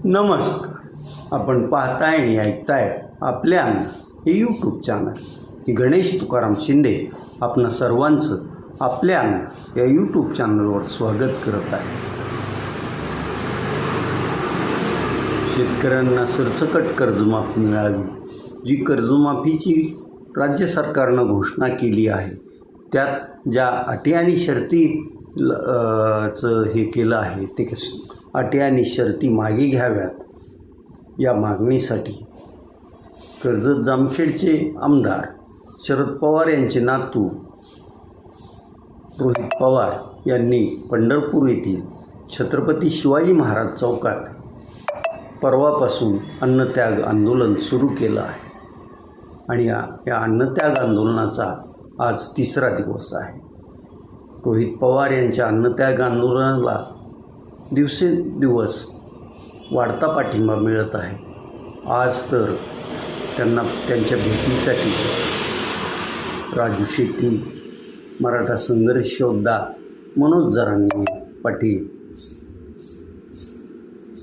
नमस्कार. आपण पाहताय आणि ऐकताय आपल्या अन्न हे यूट्यूब चॅनल. मी गणेश तुकाराम शिंदे आपणा सर्वांचं आपल्या अन्न या यूट्यूब चॅनलवर स्वागत करत आहे. शेतकऱ्यांना सरसकट कर्जमाफी मिळावी, जी कर्जमाफीची राज्य सरकारनं घोषणा केली आहे, त्यात ज्या अटी आणि शर्ती हे केलं आहे ते अटी आणि शर्ती मागे घ्याव्यात या मागणीसाठी कर्जत जामखेडचे आमदार शरद पवार यांचे नातू रोहित पवार यांनी पंढरपूर येथील छत्रपती शिवाजी महाराज चौकात परवापासून अन्नत्याग आंदोलन सुरू केलं आहे आणि या अन्नत्याग आंदोलनाचा आज तिसरा दिवस आहे. रोहित पवार यांच्या अन्नत्याग आंदोलनाला दिवसेंदिवस वाढता पाठिंबा मिळत आहे. आज तर त्यांना त्यांच्या भेटीसाठी राजू शेट्टी, मराठा संघर्ष योद्धा मनोज जरांगे पाटील,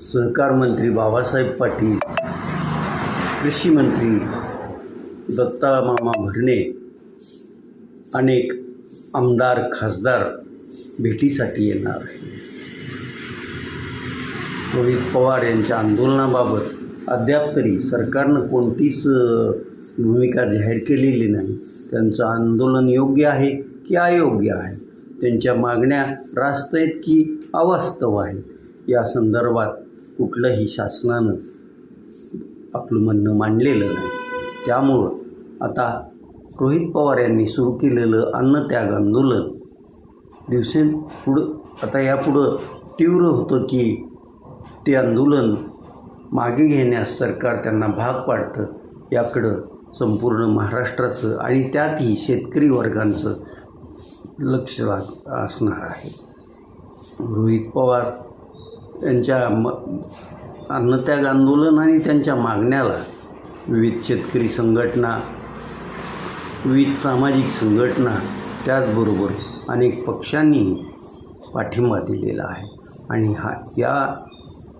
सहकार मंत्री बाबासाहेब पाटील, कृषी मंत्री दत्ता मामा भरणे, अनेक आमदार खासदार भेटीसाठी येणार आहे. रोहित पवार यांच्या आंदोलनाबाबत अद्याप तरी सरकारनं कोणतीच भूमिका जाहीर केलेली नाही. त्यांचं आंदोलन योग्य आहे की अयोग्य आहे, त्यांच्या मागण्या रास्त आहेत की अवास्तव आहेत, या संदर्भात कुठलंही शासनानं आपलं म्हणणं मांडलेलं नाही. त्यामुळं आता रोहित पवार यांनी सुरू केलेलं अन्नत्याग आंदोलन आता यापुढं तीव्र होतं की ते आंदोलन मागे घेण्यास सरकार त्यांना भाग पाडतं, याकडं संपूर्ण महाराष्ट्राचं आणि त्यातही शेतकरी वर्गांचं लक्ष असणार आहे. रोहित पवार यांच्या अन्नत्याग आंदोलन आणि त्यांच्या मागण्याला विविध शेतकरी संघटना, विविध सामाजिक संघटना, त्याचबरोबर अनेक पक्षांनी पाठिंबा दिलेला आहे आणि या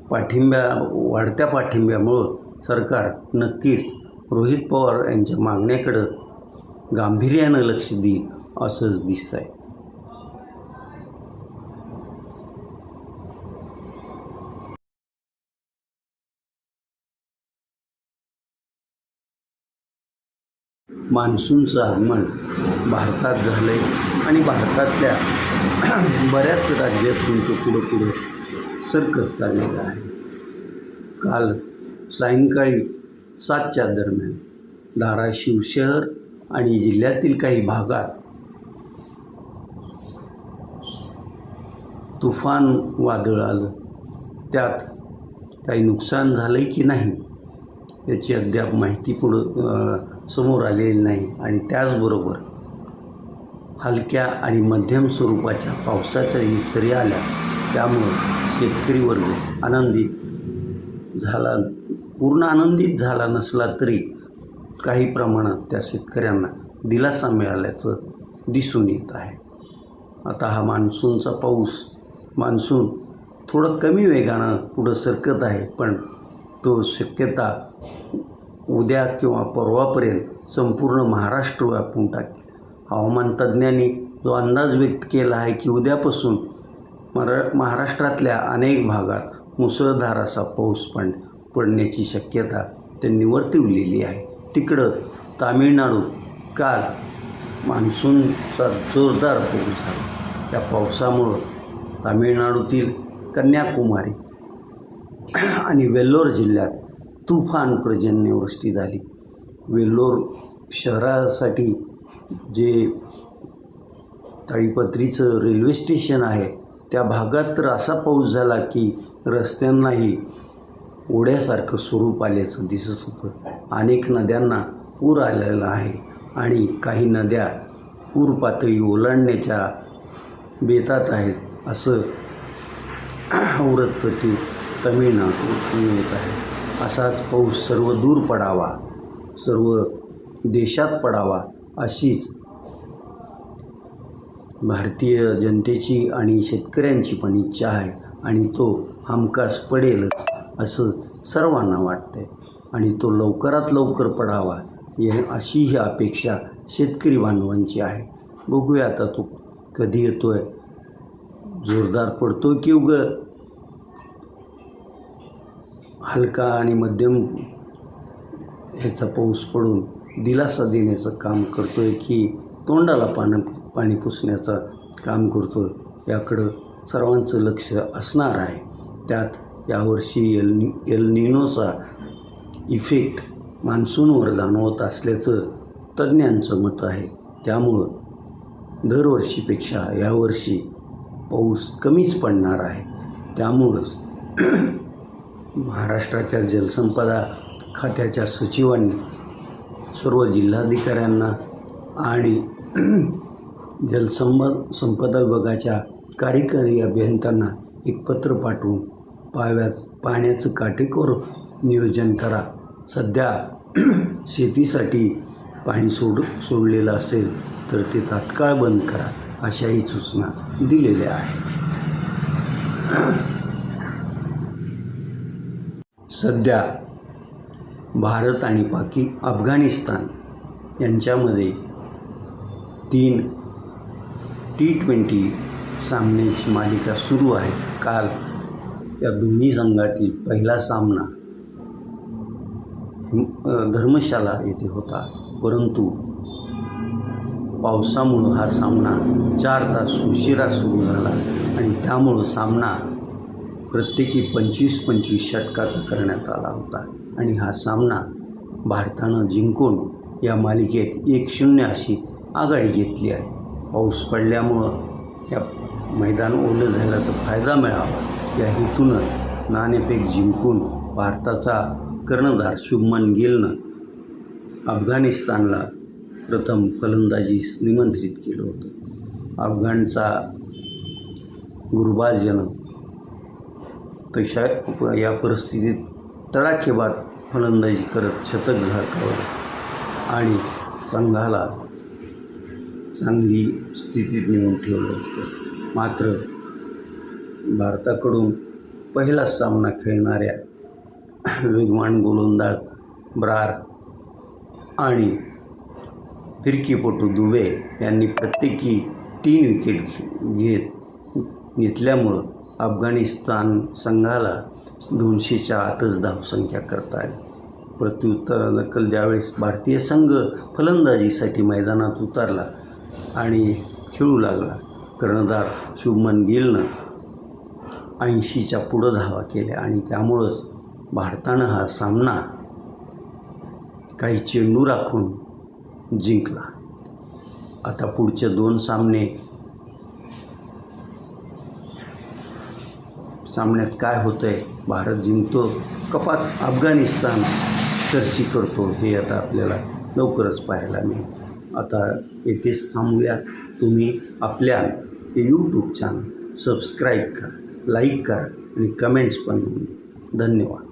वाढत्या पाठिंब्यामुळं सरकार नक्कीच रोहित पवार यांच्या मागण्याकडं गांभीर्यानं लक्ष देईल असंच दिसतं आहे. मान्सूनचं आगमन भारतात झालं आहे आणि भारतातल्या बऱ्याच राज्यातून तो पुढं सरकत चाललेला आहे. काल सायंकाळी 7च्या दरम्यान धाराशिव शहर आणि जिल्ह्यातील काही भागात तुफान वादळ आलं. त्यात काही नुकसान झालं आहे की नाही याची अद्याप माहिती समोर आलेली नाही आणि त्याचबरोबर हलक्या आणि मध्यम स्वरूपाच्या पावसाच्याही सरी आल्या. त्यामुळं शेतकरी वर्ग पूर्ण आनंदित झाला नसला तरी काही प्रमाणात त्या शेतकऱ्यांना दिलासा मिळाल्याचं दिसून येत आहे. आता हा मान्सून थोडं कमी वेगानं पुढं सरकत आहे, पण तो शक्यता उद्या किंवा परवापर्यंत संपूर्ण महाराष्ट्र व्यापून टाकेल. हवामान तज्ज्ञांनी जो अंदाज व्यक्त केला आहे की उद्यापासून महाराष्ट्रातल्या अनेक भागात मुसळधार असा पाऊस पडण्याची शक्यता त्यांनी वर्तवलेली आहे. तिकडं तामिळनाडूत काल मान्सूनचा जोरदार पाऊस झाला. त्या पावसामुळं तामिळनाडूतील कन्याकुमारी आणि वेल्लोर जिल्ह्यात तुफान पर्जन्यवृष्टी झाली. वेल्लोर शहरासाठी जे ताडीपत्रीचं रेल्वे स्टेशन आहे त्या भागात तर असा पाऊस झाला की रस्त्यांनाही ओढ्यासारखं स्वरूप आल्याचं दिसत होतं. अनेक नद्यांना पूर आलेला आहे आणि काही नद्या पूर पातळी ओलांडण्याच्या बेतात आहेत, असं वृत्त तमिळनाडूतून येत आहे. असाच पाऊस सर्व दूर पडावा, सर्व देशात पडावा अशीच भारतीय जनतेची आणि शेतकऱ्यांची पण इच्छा आहे आणि तो हमखास पडेलच. असं सर्वांना वाटतंय आणि तो लवकरात लवकर पडावा अशी ही अपेक्षा शेतकरी बांधवांची आहे. बघूया आता तो कधी येतोय, जोरदार पडतोय की हलका आणि मध्यम ह्याचा पाऊस पडून दिलासा देण्याचं काम करतोय की तोंडाला पाणी पुसण्याचं काम करतोय, याकडं सर्वांचं लक्ष असणार आहे. त्यात यावर्षी एल निनोचा इफेक्ट मान्सूनवर जाणवत असल्याचं तज्ज्ञांचं मत आहे. त्यामुळं दरवर्षीपेक्षा यावर्षी पाऊस कमीच पडणार आहे. त्यामुळंच महाराष्ट्राच्या जलसंपदा खात्याच्या सचिवांनी सर्व जिल्हाधिकाऱ्यांना आणि संपदा विभागाच्या कार्यकारी अभियंत्यांना एक पत्र पाठवून पाण्याचं काटेकोर नियोजन करा. सध्या शेतीसाठी पाणी सोडलेलं असेल तर ते तात्काळ बंद करा, अशाही सूचना दिलेल्या आहेत. सध्या भारत आणि अफगाणिस्तान यांच्यामध्ये 3 T20 सामन्याची मालिका सुरू आहे. काल या दोन्ही संघातील पहिला सामना धर्मशाला येथे होता, परंतु पावसामुळं हा सामना 4 तास उशिरा सुरू झाला आणि त्यामुळं सामना प्रत्येकी 25-25 षटकाचा करण्यात आला होता आणि हा सामना भारतानं जिंकून या मालिकेत 1-0 अशी आघाडी घेतली आहे. पाऊस पडल्यामुळं या मैदान ओलं झाल्याचा फायदा मिळावा या हेतूनं नाणेफेक जिंकून भारताचा कर्णधार शुभमन गिलनं अफगाणिस्तानला प्रथम फलंदाजीस निमंत्रित केलं होतं. अफगाणचा गुरबाजनं तशा या परिस्थितीत तडाखेबाद फलंदाजी करत शतक झळकावलं आणि संघाला चांगली स्थितीत नेऊन ठेवलं होतं. मात्र भारताकडून पहिला सामना खेळणाऱ्या वेगवान गोलंदाज ब्रार आणि फिरकीपटू दुबे यांनी प्रत्येकी 3 विकेट घेतल्यामुळं अफगाणिस्तान संघाला 200च्या आतच धावसंख्या करता आली. प्रत्युत्तरादाखल ज्यावेळेस भारतीय संघ फलंदाजीसाठी मैदानात उतरला आणि खेळू लागला, कर्णधार शुभमन गिलनं 80च्या पुढं धावा केल्या आणि त्यामुळंच भारतानं हा सामना काही चेंडू राखून जिंकला. आता पुढचे 2 सामन्यात काय होतंय, भारत जिंकतो कपात अफगाणिस्तान सरशी करतो, हे आता आपल्याला लवकरच पाहायला मिळेल. आता येथेच थांबूया. तुम्ही आपल्या यूट्यूब चॅनल सबस्क्राईब करा, लाईक करा आणि कमेंट्स पण नोंदवा. धन्यवाद.